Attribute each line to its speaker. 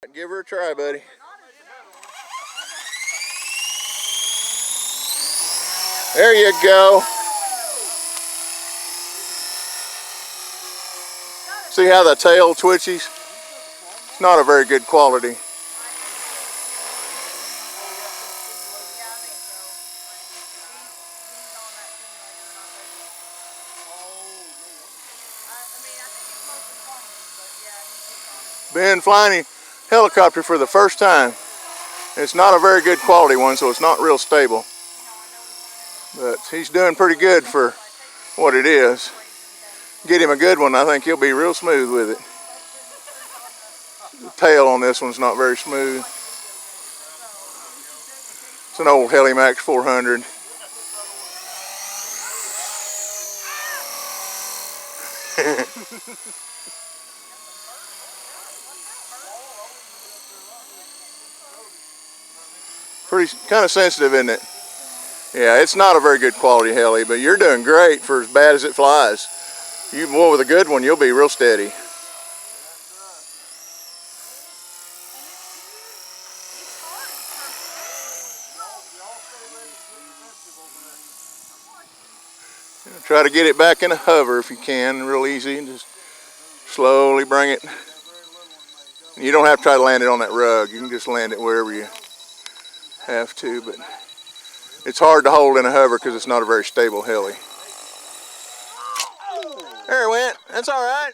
Speaker 1: Give her a try, buddy. There you go. See how the tail twitches? It's not a very good quality. Been flying a helicopter for the first time. It's not a very good quality one, so it's not real stable. But he's doing pretty good for what it is. Get him a good one, I think he'll be real smooth with it. The tail on this one's not very smooth. It's an old Heli Max 400. Pretty kind of sensitive, isn't it? Yeah, it's not a very good quality heli, but you're doing great for as bad as it flies. Boy, with a good one, you'll be real steady. Try to get it back in a hover if you can, real easy, and just slowly bring it. You don't have to try to land it on that rug. You can just land it wherever you have to, but it's hard to hold in a hover because it's not a very stable heli. There it went. That's all right.